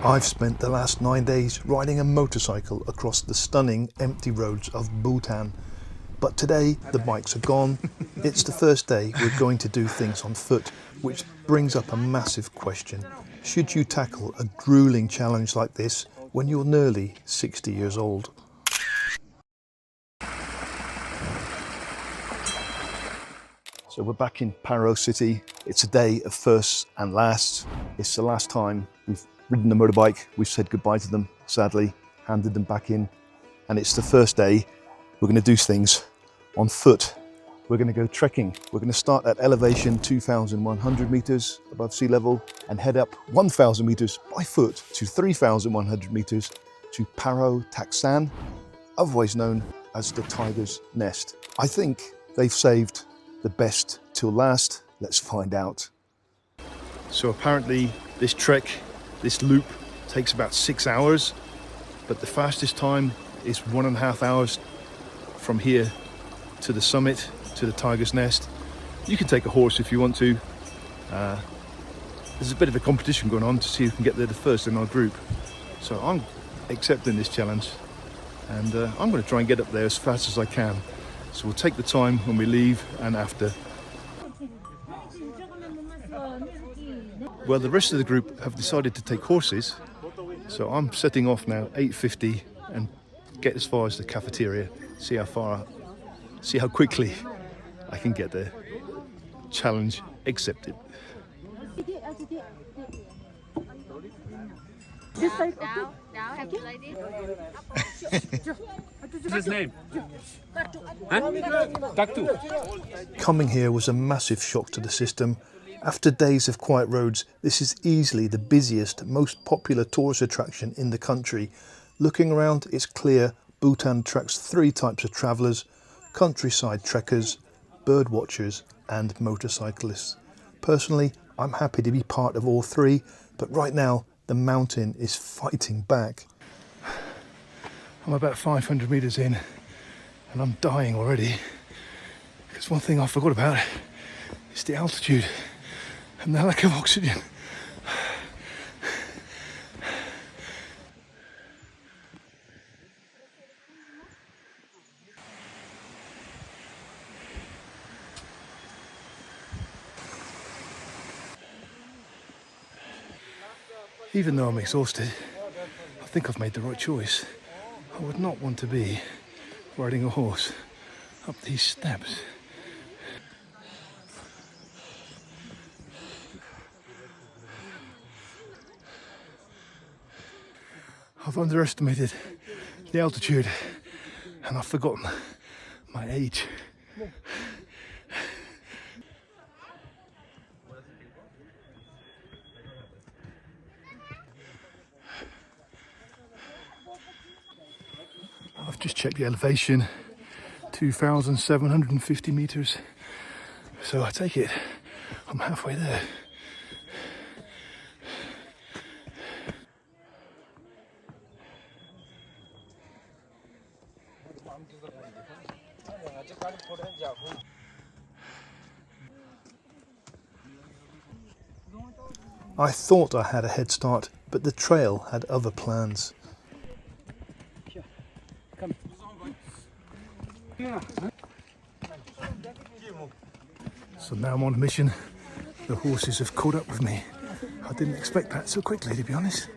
I've spent the last 9 days riding a motorcycle across the stunning empty roads of Bhutan. But today the bikes are gone. It's the first day we're going to do things on foot, which brings up a massive question. Should you tackle a grueling challenge like this when you're nearly 60 years old? So we're back in Paro city. It's a day of firsts and lasts. It's the last time we've ridden the motorbike. We've said goodbye to them, sadly, handed them back in. And it's the first day we're going to do things on foot. We're going to go trekking. We're going to start at elevation 2,100 meters above sea level and head up 1,000 meters by foot to 3,100 meters to Paro Taktsang, otherwise known as the Tiger's Nest. I think they've saved the best till last. Let's find out. So apparently this trek, this loop, takes about 6 hours, but the fastest time is 1.5 hours from here to the summit, to the Tiger's Nest. You can take a horse if you want to. There's a bit of a competition going on to see who can get there the first in our group. So I'm accepting this challenge, and I'm going to try and get up there as fast as I can. So we'll take the time when we leave and after. Well, the rest of the group have decided to take horses, so I'm setting off now 8:50 and get as far as the cafeteria. See how quickly I can get there. Challenge accepted. What's his name? Taktu. Coming here was a massive shock to the system. After days of quiet roads, this is easily the busiest, most popular tourist attraction in the country. Looking around, it's clear Bhutan attracts 3 types of travellers: countryside trekkers, bird watchers and motorcyclists. Personally, I'm happy to be part of all 3, but right now the mountain is fighting back. I'm about 500 meters in and I'm dying already, because one thing I forgot about is the altitude and the lack of oxygen. Even though I'm exhausted, I think I've made the right choice. I would not want to be riding a horse up these steps. I've underestimated the altitude and I've forgotten my age. I've just checked the elevation, 2,750 meters. So I take it I'm halfway there. I thought I had a head start, but the trail had other plans. So now I'm on a mission. The horses have caught up with me. I didn't expect that so quickly, to be honest.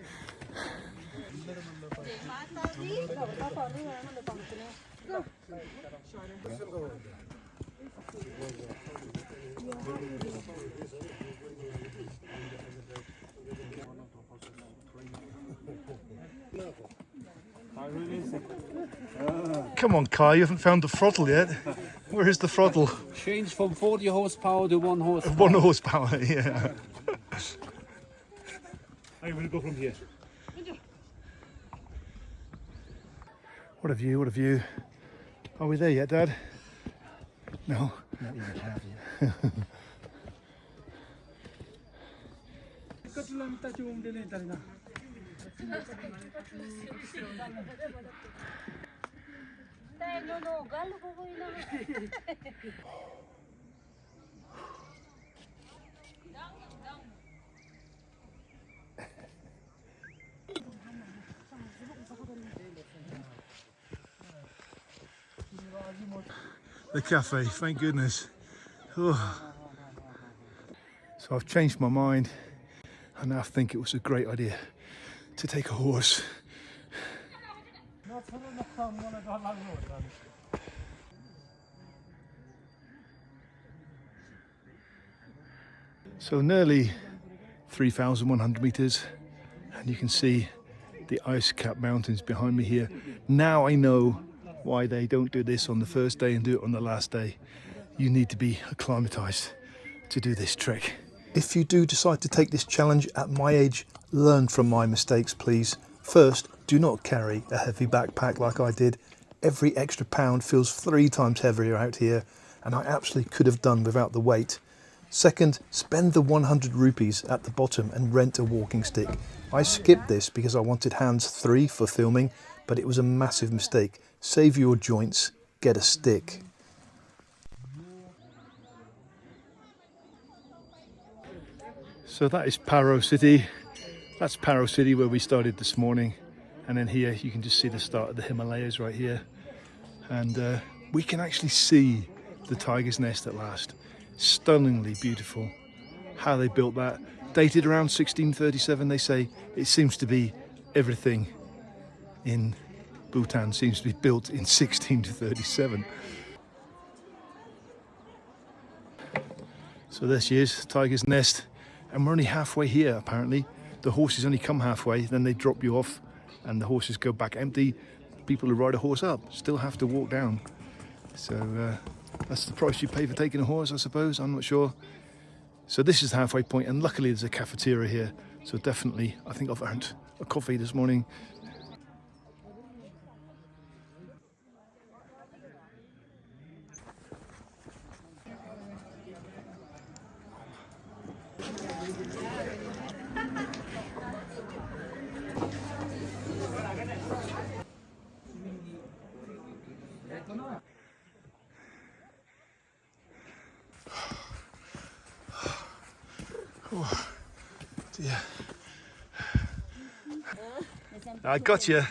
Come on, Kai, you haven't found the throttle yet. Where is the throttle? Change from 40 horsepower to 1 horsepower. 1 horsepower, yeah. I'm going to go from here. What a view, what a view. Are we there yet, Dad? No. Not even half yet. The cafe, thank goodness. Oh. So I've changed my mind. I now think it was a great idea to take a horse. So nearly 3,100 meters, and you can see the ice-capped mountains behind me here. Now I know why they don't do this on the first day and do it on the last day. You need to be acclimatized to do this trek. If you do decide to take this challenge at my age, learn from my mistakes, please. First, do not carry a heavy backpack like I did. Every extra pound feels 3 times heavier out here, and I absolutely could have done without the weight. Second, spend the 100 rupees at the bottom and rent a walking stick. I skipped this because I wanted hands 3 for filming, but it was a massive mistake. Save your joints, get a stick. So that is Paro City. That's Paro City where we started this morning. And then here you can just see the start of the Himalayas right here. And we can actually see the tiger's nest at last. Stunningly beautiful. How they built that. Dated around 1637, they say. It seems to be everything in Bhutan seems to be built in 1637. So there she is, tiger's nest. And we're only halfway here, apparently. The horses only come halfway, then they drop you off, and the horses go back empty. People who ride a horse up still have to walk down. So that's the price you pay for taking a horse, I suppose. I'm not sure. So this is the halfway point, and luckily there's a cafeteria here. So definitely, I think I've earned a coffee this morning. Oh, dear. I got you.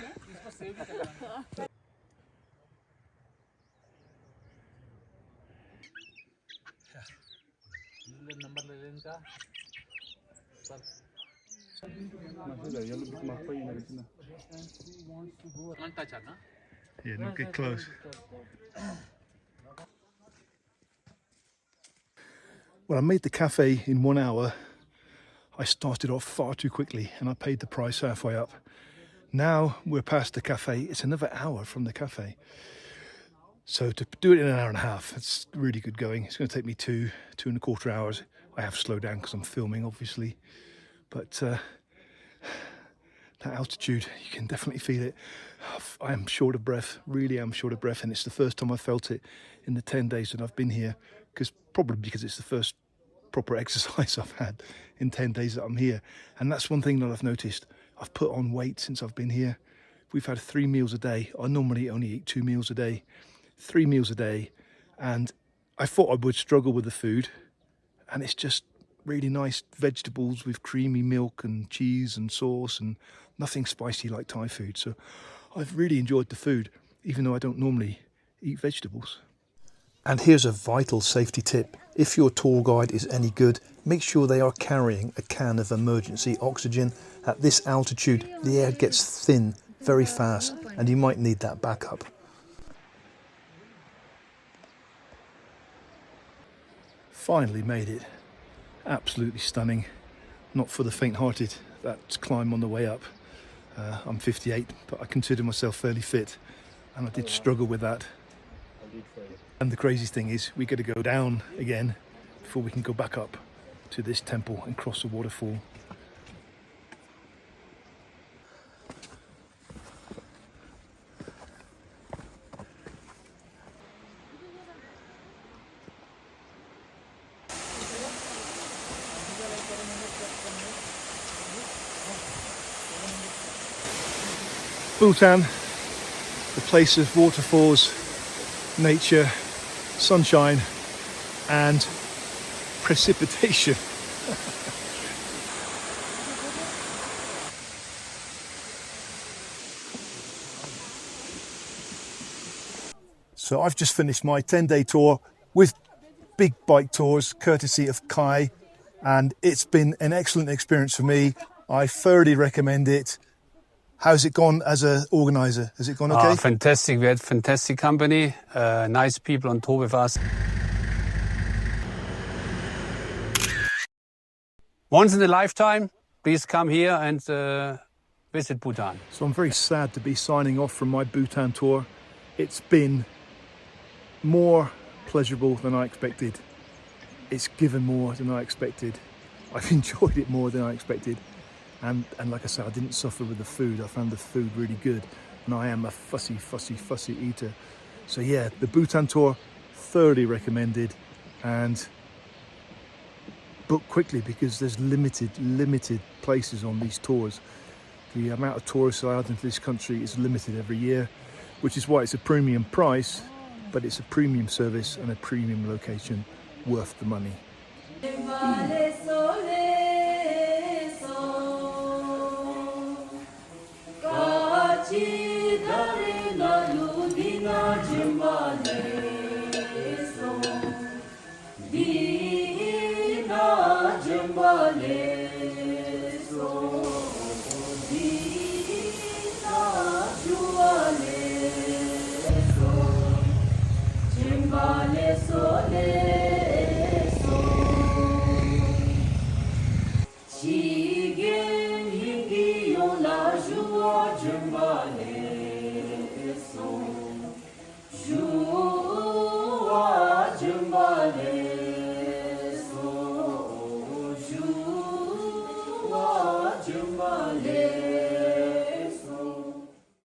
Yeah, don't get close. Well, I made the cafe in 1 hour. I started off far too quickly and I paid the price halfway up. Now we're past the cafe. It's another hour from the cafe. So to do it in an hour and a half, it's really good going. It's going to take me 2.25 hours. I have slowed down because I'm filming, obviously. But that altitude, you can definitely feel it. I am short of breath, really am short of breath. And it's the first time I felt it in the 10 days that I've been here. Probably because it's the first proper exercise I've had in 10 days that I'm here. And that's one thing that I've noticed. I've put on weight since I've been here. We've had 3 meals a day. I normally only eat 2 meals a day. 3 meals a day, and I thought I would struggle with the food, and it's just really nice vegetables with creamy milk and cheese and sauce and nothing spicy like Thai food. So I've really enjoyed the food, even though I don't normally eat vegetables. And here's a vital safety tip. If your tour guide is any good, make sure they are carrying a can of emergency oxygen. At this altitude, the air gets thin very fast, and you might need that backup. Finally made it. Absolutely stunning. Not for the faint-hearted, that climb on the way up. I'm 58, but I consider myself fairly fit, and I did struggle with that. And the craziest thing is we got to go down again before we can go back up to this temple and cross the waterfall. Bhutan, the place of waterfalls, nature, sunshine and precipitation. So I've just finished my 10-day tour with Big Bike Tours, courtesy of Kai, and it's been an excellent experience for me. I thoroughly recommend it. How's it gone as an organizer? Has it gone okay? Fantastic. We had fantastic company, nice people on tour with us. Once in a lifetime, please come here and visit Bhutan. So I'm very sad to be signing off from my Bhutan tour. It's been more pleasurable than I expected. It's given more than I expected. I've enjoyed it more than I expected. And like I said, I didn't suffer with the food. I found the food really good. And I am a fussy eater. So yeah, the Bhutan tour, thoroughly recommended. And book quickly because there's limited places on these tours. The amount of tourists allowed into this country is limited every year, which is why it's a premium price, but it's a premium service and a premium location worth the money. Jigen hingi yola juwa jembale